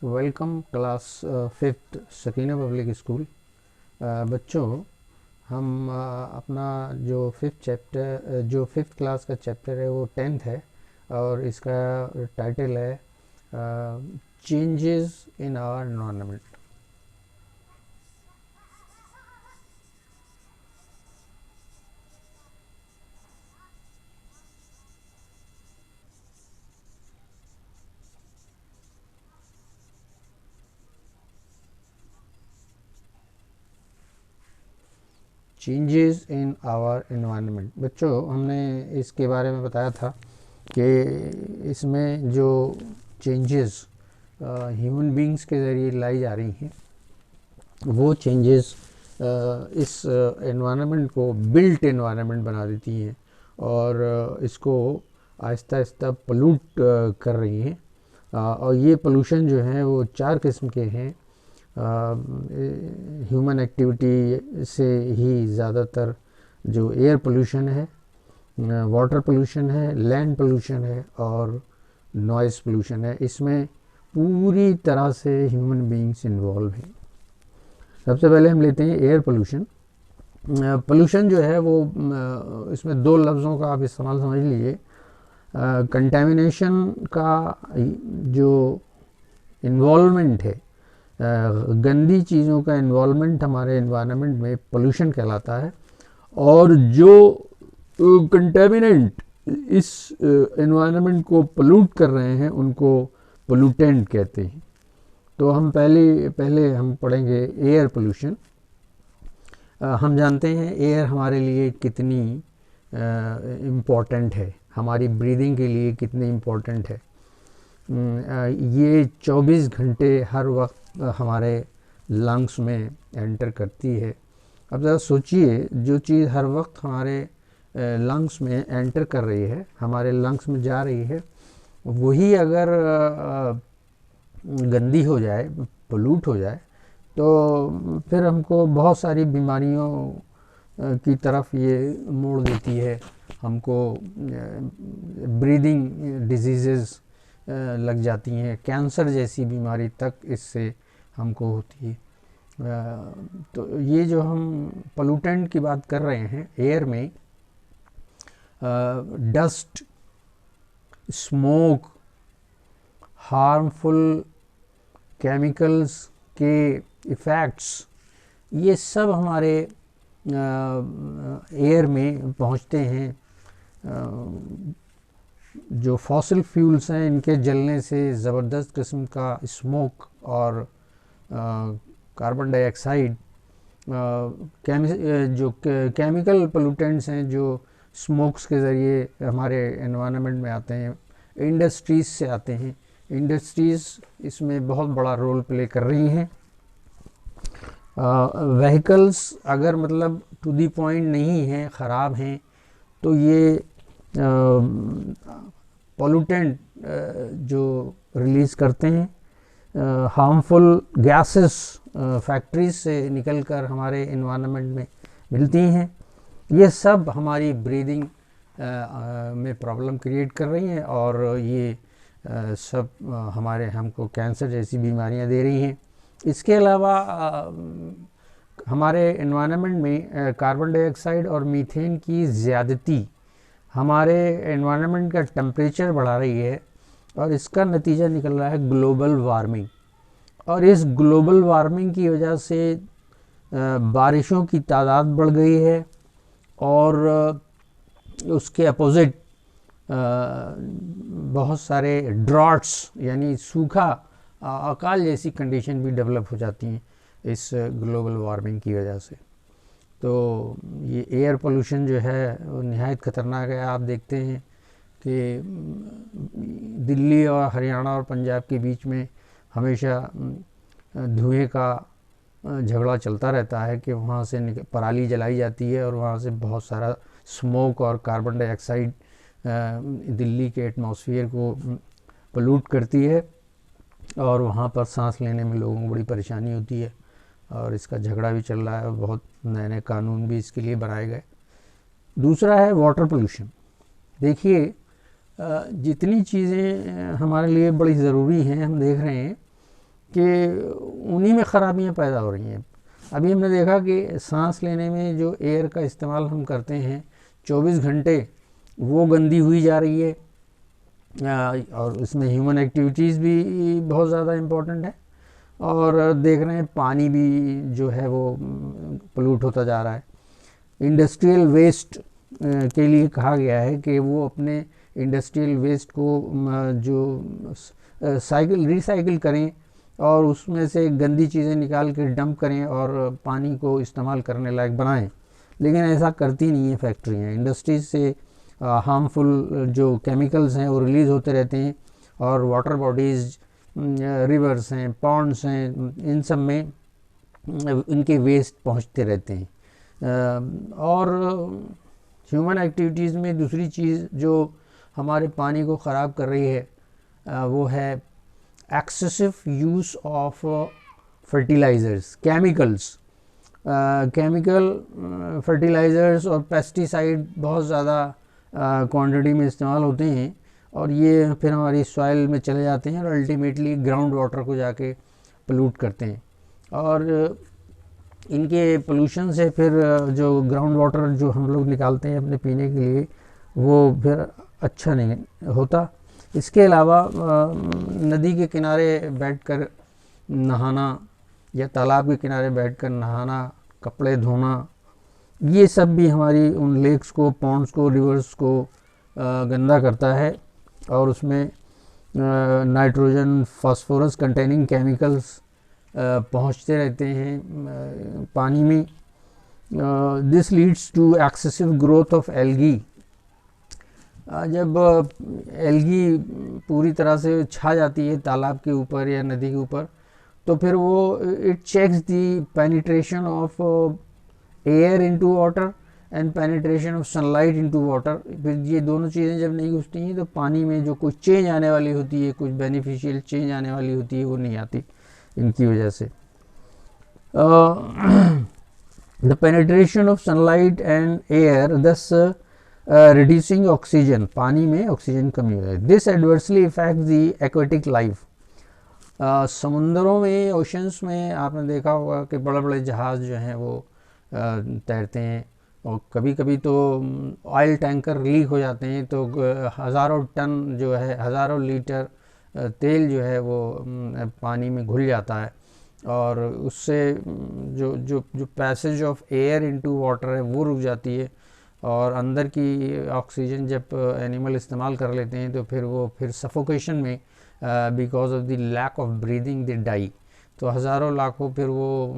Welcome class fifth Sakina public school. बच्चों, हम अपना जो फिफ्थ क्लास का चैप्टर है वो टेंथ है और इसका टाइटल है changes in our environment. Changes in our environment. बच्चों, हमने इसके बारे में बताया था कि इसमें जो चेंजेस ह्यूमन बींग्स के ज़रिए लाई जा रही हैं वो चेंजेस इस एनवायरनमेंट को बिल्ट एनवायरनमेंट बना देती हैं और इसको आहिस्ता आहिस्ता पोल्यूट कर रही हैं। और ये पोल्यूशन जो है वो चार किस्म के हैं। ह्यूमन एक्टिविटी से ही ज़्यादातर जो एयर पोल्यूशन है, वाटर पोल्यूशन है, लैंड पोल्यूशन है और नॉइज़ पोल्यूशन है। इसमें पूरी तरह से ह्यूमन बींग्स इन्वॉल्व हैं। सबसे पहले हम लेते हैं एयर पोल्यूशन। पोल्यूशन जो है वो इसमें दो लफ्ज़ों का आप इस्तेमाल समझ लीजिए। कंटेमिनेशन का जो इन्वॉल्वमेंट है, गंदी चीज़ों का इन्वॉल्वमेंट हमारे एनवायरनमेंट में पोल्यूशन कहलाता है, और जो कंटेमिनेंट इस एनवायरनमेंट को पोल्यूट कर रहे हैं उनको पोल्यूटेंट कहते हैं। तो हम पहले हम पढ़ेंगे एयर पोल्यूशन। हम जानते हैं एयर हमारे लिए कितनी इम्पोर्टेंट है, हमारी ब्रीदिंग के लिए कितनी इम्पोर्टेंट है। ये 24 घंटे हर वक्त हमारे लंग्स में एंटर करती है। अब ज़रा सोचिए, जो चीज़ हर वक्त हमारे लंग्स में एंटर कर रही है, हमारे लंग्स में जा रही है, वही अगर गंदी हो जाए, पोल्यूट हो जाए, तो फिर हमको बहुत सारी बीमारियों की तरफ ये मोड़ देती है। हमको ब्रीदिंग डिजीज़ेस लग जाती हैं, कैंसर जैसी बीमारी तक इससे हमको होती है। तो ये जो हम पोल्यूटेंट की बात कर रहे हैं एयर में, डस्ट, स्मोक, हार्मफुल केमिकल्स के इफ़ेक्ट्स, ये सब हमारे एयर में पहुंचते हैं। जो फॉसिल फ्यूल्स हैं, इनके जलने से ज़बरदस्त किस्म का स्मोक और कार्बन डाइऑक्साइड, जो केमिकल पोल्यूटेंट्स हैं जो स्मोक्स के ज़रिए हमारे एनवायरनमेंट में आते हैं, इंडस्ट्रीज़ से आते हैं। इंडस्ट्रीज़ इसमें बहुत बड़ा रोल प्ले कर रही हैं। व्हीकल्स अगर मतलब टू दी पॉइंट नहीं हैं, ख़राब हैं, तो ये पोल्यूटेंट जो रिलीज़ करते हैं, हार्मफुल गैसेस फैक्ट्रीज से निकलकर हमारे एनवायरनमेंट में मिलती हैं। ये सब हमारी ब्रीदिंग में प्रॉब्लम क्रिएट कर रही हैं और ये सब हमको कैंसर जैसी बीमारियां दे रही हैं। इसके अलावा हमारे एनवायरनमेंट में कार्बन डाइऑक्साइड और मीथेन की ज़्यादती हमारे एनवायरनमेंट का टेम्परेचर बढ़ा रही है और इसका नतीजा निकल रहा है ग्लोबल वार्मिंग। और इस ग्लोबल वार्मिंग की वजह से बारिशों की तादाद बढ़ गई है और उसके अपोजिट बहुत सारे ड्रॉट्स यानी सूखा, अकाल जैसी कंडीशन भी डेवलप हो जाती हैं इस ग्लोबल वार्मिंग की वजह से। तो ये एयर पोल्यूशन जो है वो निहायत ख़तरनाक है। आप देखते हैं कि दिल्ली और हरियाणा और पंजाब के बीच में हमेशा धुएं का झगड़ा चलता रहता है कि वहाँ से पराली जलाई जाती है और वहाँ से बहुत सारा स्मोक और कार्बन डाइऑक्साइड दिल्ली के एटमॉस्फेयर को पोल्यूट करती है और वहाँ पर सांस लेने में लोगों को बड़ी परेशानी होती है और इसका झगड़ा भी चल रहा है। बहुत नए नए कानून भी इसके लिए बनाए गए। दूसरा है वाटर पोल्यूशन। देखिए, जितनी चीज़ें हमारे लिए बड़ी ज़रूरी हैं, हम देख रहे हैं कि उन्हीं में ख़राबियाँ पैदा हो रही हैं। अभी हमने देखा कि सांस लेने में जो एयर का इस्तेमाल हम करते हैं 24 घंटे, वो गंदी हुई जा रही है, और इसमें ह्यूमन एक्टिविटीज़ भी बहुत ज़्यादा इम्पोर्टेंट है। और देख रहे हैं पानी भी जो है वो पोल्यूट होता जा रहा है। इंडस्ट्रियल वेस्ट के लिए कहा गया है कि वो अपने इंडस्ट्रियल वेस्ट को जो रिसाइकिल करें और उसमें से गंदी चीज़ें निकाल के डंप करें और पानी को इस्तेमाल करने लायक बनाएं, लेकिन ऐसा करती नहीं है फैक्ट्रियाँ। इंडस्ट्रीज से हार्मफुल जो केमिकल्स हैं वो रिलीज़ होते रहते हैं, और वाटर बॉडीज़, रिवर्स हैं, पॉन्ड्स हैं, इन सब में इनके वेस्ट पहुंचते रहते हैं। और ह्यूमन एक्टिविटीज़ में दूसरी चीज़ जो हमारे पानी को ख़राब कर रही है वो है excessive use of fertilisers, chemicals. Chemical fertilisers और पेस्टिसाइड बहुत ज़्यादा क्वांटिटी में इस्तेमाल होते हैं, और ये फिर हमारी सॉइल में चले जाते हैं और अल्टीमेटली ग्राउंड वाटर को जाके पोल्यूट करते हैं। और इनके पोल्यूशन से फिर जो ग्राउंड वाटर जो हम लोग निकालते हैं अपने पीने के लिए, वो फिर अच्छा नहीं होता। इसके अलावा नदी के किनारे बैठकर नहाना या तालाब के किनारे बैठकर नहाना, कपड़े धोना, ये सब भी हमारी उन लेक्स को, पॉन्ड्स को, रिवर्स को गंदा करता है, और उसमें नाइट्रोजन, फास्फोरस कंटेनिंग केमिकल्स पहुंचते रहते हैं पानी में। This leads to excessive growth of algae. जब एल्गी पूरी तरह से छा जाती है तालाब के ऊपर या नदी के ऊपर, तो फिर वो it checks the penetration of air into water and penetration of sunlight into water. फिर ये दोनों चीज़ें जब नहीं घुसती हैं तो पानी में जो कुछ चेंज आने वाली होती है, कुछ बेनिफिशियल चेंज आने वाली होती है, वो नहीं आती इनकी वजह से। The penetration of sunlight and air thus reducing oxygen, पानी में ऑक्सीजन कमी हो जाए। This adversely effect the aquatic life. समुद्रों में, ओशंस में आपने देखा होगा कि बड़े बड़े जहाज़ जो हैं वो तैरते हैं, और कभी कभी तो ऑयल टैंकर लीक हो जाते हैं, तो हज़ारों टन जो है, हज़ारों लीटर तेल जो है वो पानी में घुल जाता है, और उससे जो जो जो passage of air into water है वो रुक जाती है, और अंदर की ऑक्सीजन जब एनिमल इस्तेमाल कर लेते हैं तो फिर वो फिर सफोकेशन में because of the lack of breathing they die. तो हज़ारों लाखों फिर वो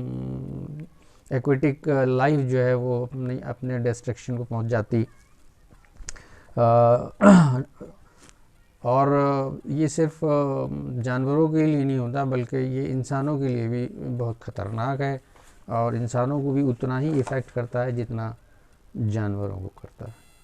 एक्वेटिक लाइफ जो है वो अपने डिस्ट्रक्शन को पहुंच जाती। और ये सिर्फ जानवरों के लिए नहीं होता, बल्कि ये इंसानों के लिए भी बहुत ख़तरनाक है, और इंसानों को भी उतना ही इफ़ेक्ट करता है जितना जानवरों को करता है।